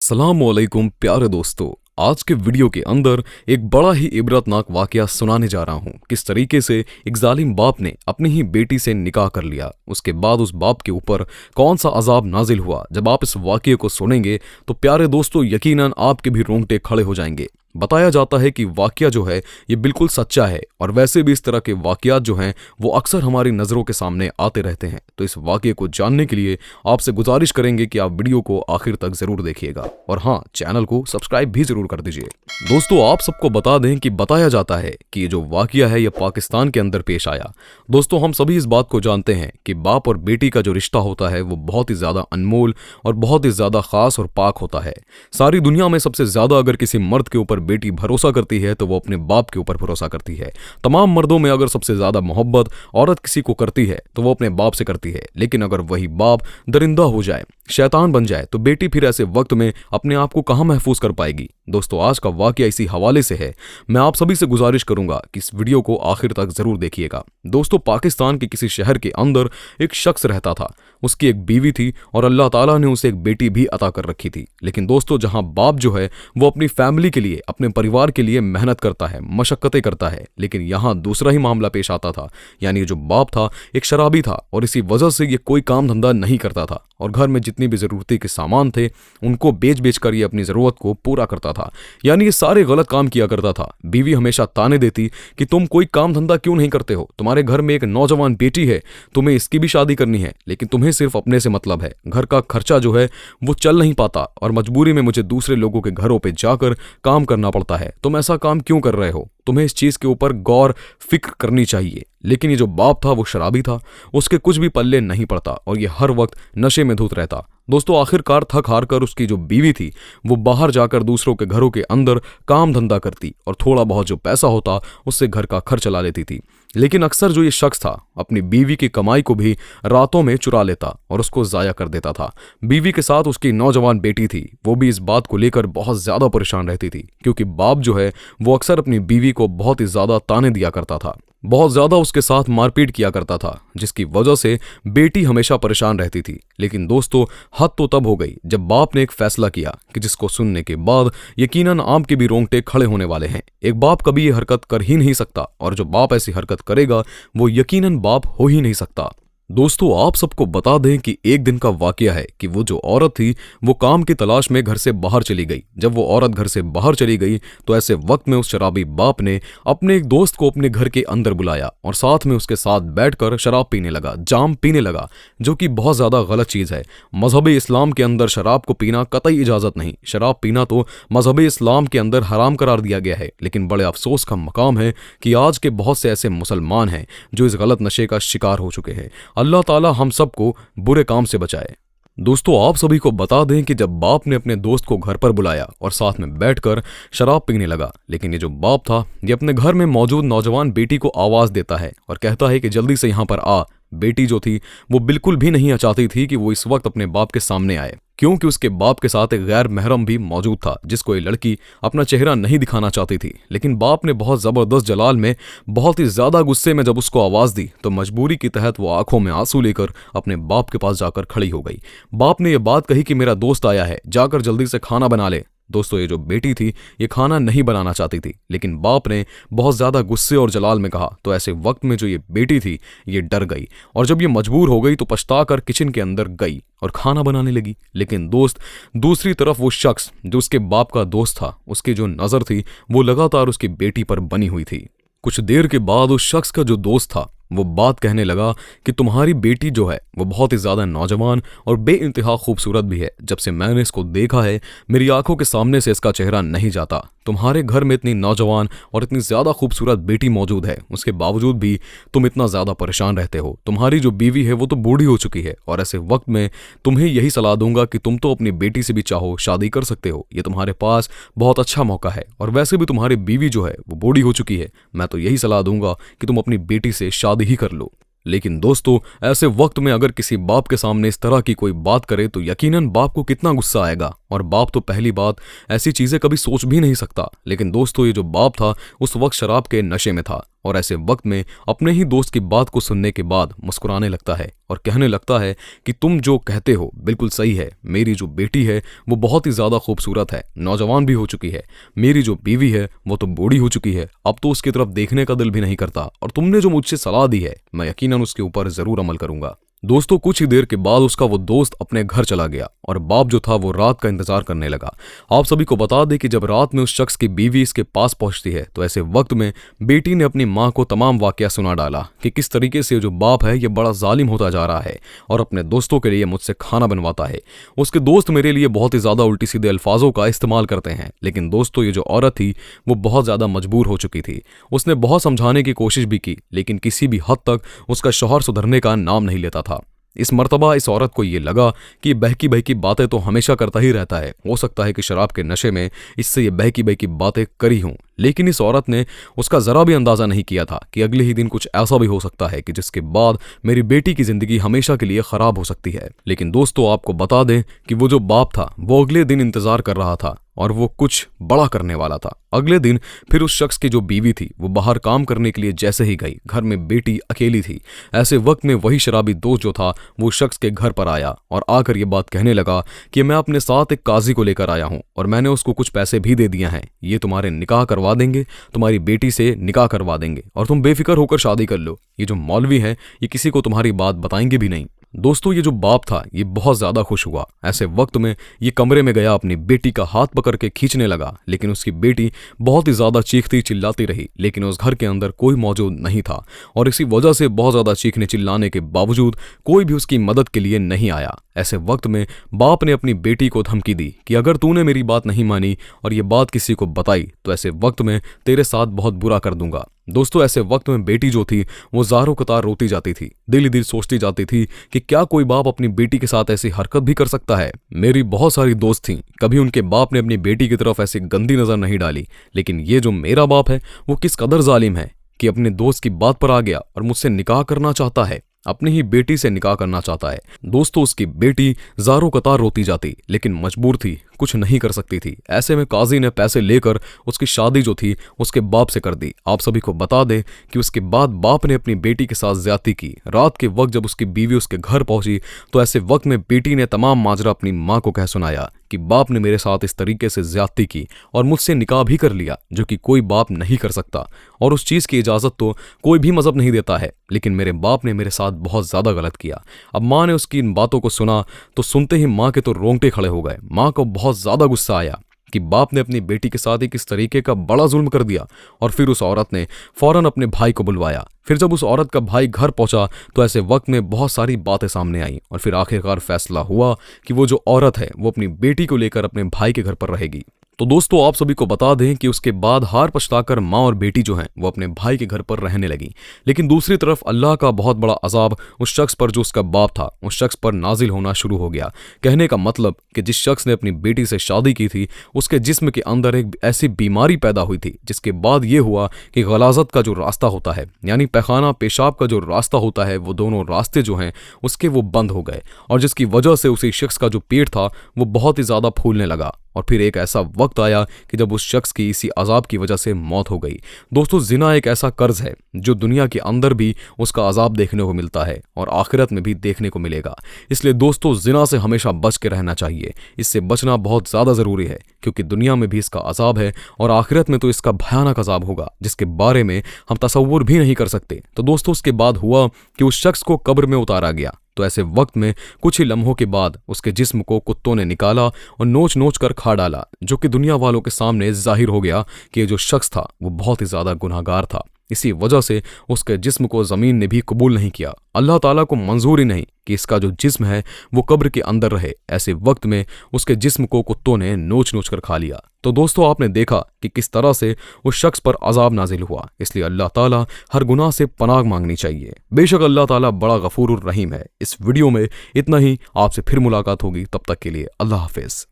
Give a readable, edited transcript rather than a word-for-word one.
अस्सलामुअलैकुम प्यारे दोस्तों, आज के वीडियो के अंदर एक बड़ा ही इबरतनाक वाकया सुनाने जा रहा हूँ। किस तरीके से एक जालिम बाप ने अपनी ही बेटी से निकाह कर लिया, उसके बाद उस बाप के ऊपर कौन सा अजाब नाजिल हुआ। जब आप इस वाकये को सुनेंगे तो प्यारे दोस्तों यकीनन आपके भी रोंगटे खड़े हो जाएंगे। बताया जाता है कि वाकया जो है ये बिल्कुल सच्चा है और वैसे भी इस तरह के वाकयात जो हैं वो अक्सर हमारी नज़रों के सामने आते रहते हैं। तो इस वाकये को जानने के लिए आपसे गुजारिश करेंगे कि आप वीडियो को आखिर तक ज़रूर देखिएगा और हाँ, चैनल को सब्सक्राइब भी ज़रूर कर दीजिए। दोस्तों, आप सबको बता दें कि बताया जाता है कि ये जो वाकया है ये पाकिस्तान के अंदर पेश आया। दोस्तों, हम सभी इस बात को जानते हैं कि बाप और बेटी का जो रिश्ता होता है वो बहुत ही ज़्यादा अनमोल और बहुत ही ज़्यादा ख़ास और पाक होता है। सारी दुनिया में सबसे ज़्यादा अगर किसी मर्द के ऊपर बेटी भरोसा करती है तो वो अपने बाप के ऊपर भरोसा करती है। तमाम मर्दों में अगर सबसे ज्यादा मोहब्बत औरत किसी को करती है तो वो अपने बाप से करती है। लेकिन अगर वही बाप दरिंदा हो जाए, शैतान बन जाए, तो बेटी फिर ऐसे वक्त में अपने आप को कहां महफूज कर पाएगी। दोस्तों, आज का वाकया इसी हवाले से है। मैं आप सभी से गुजारिश करूंगा कि इस वीडियो को आखिर तक जरूर देखिएगा। दोस्तों, पाकिस्तान के किसी शहर के अंदर एक शख्स रहता था। उसकी एक बीवी थी और अल्लाह ताला ने उसे एक बेटी भी अता कर रखी थी। लेकिन दोस्तों, जहां बाप जो है वो अपनी फैमिली के लिए, अपने परिवार के लिए मेहनत करता है, मशक्कतें करता है, लेकिन यहां दूसरा ही मामला पेश आता था। यानी जो बाप था एक शराबी था और इसी वजह से ये कोई काम धंधा नहीं करता था और घर में जितनी भी जरूरती के सामान थे उनको बेच बेच कर ये अपनी जरूरत को पूरा करता था। यानी ये सारे गलत काम किया करता था। बीवी हमेशा ताने देती कि तुम कोई काम धंधा क्यों नहीं करते हो, तुम्हारे घर में एक नौजवान बेटी है, तुम्हें इसकी भी शादी करनी है, लेकिन तुम्हें सिर्फ अपने से मतलब है, घर का खर्चा जो है वो चल नहीं पाता और मजबूरी में मुझे दूसरे लोगों के घरों पे जाकर काम करना पड़ता है। तुम ऐसा काम क्यों कर रहे हो, तुम्हें इस चीज के ऊपर गौर फिक्र करनी चाहिए। लेकिन ये जो बाप था वो शराबी था, उसके कुछ भी पल्ले नहीं पड़ता और ये हर वक्त नशे में धुत रहता। दोस्तों, आखिरकार थक हार कर उसकी जो बीवी थी वो बाहर जाकर दूसरों के घरों के अंदर काम धंधा करती और थोड़ा बहुत जो पैसा होता उससे घर का खर्च चला लेती थी। लेकिन अक्सर जो ये शख्स था अपनी बीवी की कमाई को भी रातों में चुरा लेता और उसको जाया कर देता था। बीवी के साथ उसकी नौजवान बेटी थी, वो भी इस बात को लेकर बहुत ज्यादा परेशान रहती थी क्योंकि बाप जो है वो अक्सर अपनी बीवी को बहुत ही ज्यादा ताने दिया करता था, बहुत ज्यादा उसके साथ मारपीट किया करता था, जिसकी वजह से बेटी हमेशा परेशान रहती थी। लेकिन दोस्तों, हद तो तब हो गई जब बाप ने एक फैसला किया कि जिसको सुनने के बाद यकीनन आपके भी रोंगटे खड़े होने वाले हैं। एक बाप कभी ये हरकत कर ही नहीं सकता और जो बाप ऐसी हरकत करेगा वो यकीनन बाप हो ही नहीं सकता। दोस्तों, आप सबको बता दें कि एक दिन का वाकया है कि वो जो औरत थी वो काम की तलाश में घर से बाहर चली गई। जब वो औरत घर से बाहर चली गई तो ऐसे वक्त में उस शराबी बाप ने अपने एक दोस्त को अपने घर के अंदर बुलाया और साथ में उसके साथ बैठकर शराब पीने लगा, जाम पीने लगा, जो कि बहुत ज्यादा गलत चीज है। मजहब इस्लाम के अंदर शराब को पीना कतई इजाजत नहीं। शराब पीना तो मजहब इस्लाम के अंदर हराम करार दिया गया है। लेकिन बड़े अफसोस का मकाम है कि आज के बहुत से ऐसे मुसलमान हैं जो इस गलत नशे का शिकार हो चुके हैं। अल्लाह ताला हम सबको बुरे काम से बचाए। दोस्तों, आप सभी को बता दें कि जब बाप ने अपने दोस्त को घर पर बुलाया और साथ में बैठकर शराब पीने लगा, लेकिन ये जो बाप था ये अपने घर में मौजूद नौजवान बेटी को आवाज देता है और कहता है कि जल्दी से यहाँ पर आ। बेटी जो थी वो बिल्कुल भी नहीं चाहती थी कि वो इस वक्त अपने बाप के सामने आए, क्योंकि उसके बाप के साथ एक गैर महरम भी मौजूद था जिसको ये लड़की अपना चेहरा नहीं दिखाना चाहती थी। लेकिन बाप ने बहुत जबरदस्त जलाल में, बहुत ही ज्यादा गुस्से में जब उसको आवाज दी तो मजबूरी की तहत वो आंखों में आंसू लेकर अपने बाप के पास जाकर खड़ी हो गई। बाप ने यह बात कही कि मेरा दोस्त आया है, जाकर जल्दी से खाना बना ले। दोस्तों, ये जो बेटी थी ये खाना नहीं बनाना चाहती थी, लेकिन बाप ने बहुत ज्यादा गुस्से और जलाल में कहा तो ऐसे वक्त में जो ये बेटी थी ये डर गई और जब ये मजबूर हो गई तो पछताकर किचन के अंदर गई और खाना बनाने लगी। लेकिन दोस्त, दूसरी तरफ वो शख्स जो उसके बाप का दोस्त था, उसकी जो नजर थी वो लगातार उसकी बेटी पर बनी हुई थी। कुछ देर के बाद उस शख्स का जो दोस्त था वो बात कहने लगा कि तुम्हारी बेटी जो है वो बहुत ही ज्यादा नौजवान और बेइंतहा खूबसूरत भी है। जब से मैंने इसको देखा है मेरी आंखों के सामने से इसका चेहरा नहीं जाता। तुम्हारे घर में इतनी नौजवान और इतनी ज्यादा खूबसूरत बेटी मौजूद है, उसके बावजूद भी तुम इतना ज्यादा परेशान रहते हो। तुम्हारी जो बीवी है वो तो बूढ़ी हो चुकी है और ऐसे वक्त में तुम्हें यही सलाह दूंगा कि तुम तो अपनी बेटी से भी चाहो शादी कर सकते हो, ये तुम्हारे पास बहुत अच्छा मौका है। और वैसे भी तुम्हारी बीवी जो है वो बूढ़ी हो चुकी है, मैं तो यही सलाह दूंगा कि तुम अपनी बेटी से शादी ही कर लो। लेकिन दोस्तों, ऐसे वक्त में अगर किसी बाप के सामने इस तरह की कोई बात करे तो यकीनन बाप को कितना गुस्सा आएगा और बाप तो पहली बात ऐसी चीजें कभी सोच भी नहीं सकता। लेकिन दोस्तों, ये जो बाप था उस वक्त शराब के नशे में था और ऐसे वक्त में अपने ही दोस्त की बात को सुनने के बाद मुस्कुराने लगता है और कहने लगता है कि तुम जो कहते हो बिल्कुल सही है। मेरी जो बेटी है वो बहुत ही ज़्यादा खूबसूरत है, नौजवान भी हो चुकी है। मेरी जो बीवी है वो तो बूढ़ी हो चुकी है, अब तो उसकी तरफ देखने का दिल भी नहीं करता। और तुमने जो मुझसे सलाह दी है मैं यकीनन उसके ऊपर ज़रूर अमल करूंगा। दोस्तों कुछ ही देर के बाद उसका वो दोस्त अपने घर चला गया और बाप जो था वो रात का इंतजार करने लगा। आप सभी को बता दें कि जब रात में उस शख्स की बीवी इसके पास पहुंचती है तो ऐसे वक्त में बेटी ने अपनी मां को तमाम वाकया सुना डाला कि किस तरीके से जो बाप है ये बड़ा जालिम होता जा रहा है और अपने दोस्तों के लिए मुझसे खाना बनवाता है। उसके दोस्त मेरे लिए बहुत ही ज्यादा उल्टी सीधे अल्फाजों का इस्तेमाल करते हैं, लेकिन दोस्तों ये जो औरत थी वो बहुत ज्यादा मजबूर हो चुकी थी। उसने बहुत समझाने की कोशिश भी की लेकिन किसी भी हद तक उसका शौहर सुधरने का नाम नहीं लेता था। इस मर्तबा इस औरत को ये लगा कि बहकी बहकी बातें तो हमेशा करता ही रहता है, हो सकता है कि शराब के नशे में इससे ये बहकी बहकी बातें करी हों। लेकिन इस औरत ने उसका जरा भी अंदाजा नहीं किया था कि अगले ही दिन कुछ ऐसा भी हो सकता है कि जिसके बाद मेरी बेटी की जिंदगी हमेशा के लिए खराब हो सकती है। लेकिन दोस्तों आपको बता दें कि वो जो बाप था वो अगले दिन इंतजार कर रहा था और वो कुछ बड़ा करने वाला था। अगले दिन फिर उस शख्स की जो बीवी थी वो बाहर काम करने के लिए जैसे ही गई, घर में बेटी अकेली थी। ऐसे वक्त में वही शराबी दोस्त जो था वो शख्स के घर पर आया और आकर ये बात कहने लगा कि मैं अपने साथ एक काजी को लेकर आया हूं और मैंने उसको कुछ पैसे भी दे दिए हैं, ये तुम्हारे निकाह करवा देंगे, तुम्हारी बेटी से निकाह करवा देंगे और तुम बेफिक्र होकर शादी कर लो। ये जो मौलवी है ये किसी को तुम्हारी बात बताएंगे भी नहीं। दोस्तों ये जो बाप था ये बहुत ज्यादा खुश हुआ। ऐसे वक्त में ये कमरे में गया, अपनी बेटी का हाथ पकड़ के खींचने लगा, लेकिन उसकी बेटी बहुत ही ज्यादा चीखती चिल्लाती रही, लेकिन उस घर के अंदर कोई मौजूद नहीं था और इसी वजह से बहुत ज्यादा चीखने चिल्लाने के बावजूद कोई भी उसकी मदद के लिए नहीं आया। ऐसे वक्त में बाप ने अपनी बेटी को धमकी दी कि अगर तूने मेरी बात नहीं मानी और ये बात किसी को बताई तो ऐसे वक्त में तेरे साथ बहुत बुरा कर दूंगा। दोस्तों ऐसे वक्त में बेटी जो थी वो ज़ारों कतार रोती जाती थी, दिल ही दिल सोचती जाती थी कि क्या कोई बाप अपनी बेटी के साथ ऐसी हरकत भी कर सकता है। मेरी बहुत सारी दोस्त थीं, कभी उनके बाप ने अपनी बेटी की तरफ ऐसी गंदी नज़र नहीं डाली, लेकिन ये जो मेरा बाप है वो किस कदर जालिम है कि अपने दोस्त की बात पर आ गया और मुझसे निकाह करना चाहता है, अपनी ही बेटी से निकाह करना चाहता है। दोस्तों उसकी बेटी ज़ारों कतार रोती जाती लेकिन मजबूर थी, कुछ नहीं कर सकती थी। ऐसे में काजी ने पैसे लेकर उसकी शादी जो थी उसके बाप से कर दी। आप सभी को बता दें कि उसके बाद बाप ने अपनी बेटी के साथ ज्यादती की। रात के वक्त जब उसकी बीवी उसके घर पहुंची तो ऐसे वक्त में बेटी ने तमाम माजरा अपनी मां को कह सुनाया कि बाप ने मेरे साथ इस तरीके से ज्यादती की और मुझसे निकाह भी कर लिया, जो कि कोई बाप नहीं कर सकता और उस चीज़ की इजाज़त तो कोई भी मजहब नहीं देता है, लेकिन मेरे बाप ने मेरे साथ बहुत ज़्यादा गलत किया। अब माँ ने उसकी इन बातों को सुना तो सुनते ही माँ के तो रोंगटे खड़े हो गए। माँ को बहुत ज़्यादा गुस्सा आया कि बाप ने अपनी बेटी के साथ एक इस तरीके का बड़ा जुल्म कर दिया और फिर उस औरत ने फौरन अपने भाई को बुलवाया। फिर जब उस औरत का भाई घर पहुंचा तो ऐसे वक्त में बहुत सारी बातें सामने आई और फिर आखिरकार फैसला हुआ कि वो जो औरत है वो अपनी बेटी को लेकर अपने भाई के घर पर रहेगी। तो दोस्तों आप सभी को बता दें कि उसके बाद हार पछताकर माँ और बेटी जो हैं वो अपने भाई के घर पर रहने लगी। लेकिन दूसरी तरफ अल्लाह का बहुत बड़ा अजाब उस शख्स पर जो उसका बाप था उस शख्स पर नाजिल होना शुरू हो गया। कहने का मतलब कि जिस शख्स ने अपनी बेटी से शादी की थी उसके जिस्म के अंदर एक ऐसी बीमारी पैदा हुई थी जिसके बाद ये हुआ कि गलाजत का जो रास्ता होता है यानी पैखाना पेशाब का जो रास्ता होता है वो दोनों रास्ते जो हैं उसके वो बंद हो गए और जिसकी वजह से उसी शख्स का जो पेट था वो बहुत ही ज़्यादा फूलने लगा। और फिर एक ऐसा वक्त आया कि जब उस शख्स की इसी अजाब की वजह से मौत हो गई। दोस्तों जिना एक ऐसा कर्ज है जो दुनिया के अंदर भी उसका अजाब देखने को मिलता है और आखिरत में भी देखने को मिलेगा। इसलिए दोस्तों जिना से हमेशा बच के रहना चाहिए, इससे बचना बहुत ज़्यादा ज़रूरी है क्योंकि दुनिया में भी इसका अजाब है और आखिरत में तो इसका भयानक अजाब होगा जिसके बारे में हम तसव्वुर भी नहीं कर सकते। तो दोस्तों उसके बाद हुआ कि उस शख्स को कब्र में उतारा गया। तो ऐसे वक्त में कुछ ही लम्हों के बाद उसके जिस्म को कुत्तों ने निकाला और नोच नोच कर खा डाला, जो कि दुनिया वालों के सामने जाहिर हो गया कि ये जो शख्स था वो बहुत ही ज़्यादा गुनहगार था। इसी वजह से उसके जिस्म को ज़मीन ने भी कबूल नहीं किया। अल्लाह ताला को मंजूर ही नहीं कि इसका जो जिस्म है वो कब्र के अंदर रहे। ऐसे वक्त में उसके जिस्म को कुत्तों ने नोच नोच कर खा लिया। तो दोस्तों आपने देखा कि किस तरह से उस शख्स पर अजाब नाजिल हुआ। इसलिए अल्लाह ताला हर गुनाह से पनाह मांगनी चाहिए। बेशक अल्लाह ताला बड़ा गफूरुर रहीम है। इस वीडियो में इतना ही, आपसे फिर मुलाकात होगी, तब तक के लिए अल्लाह हाफिज।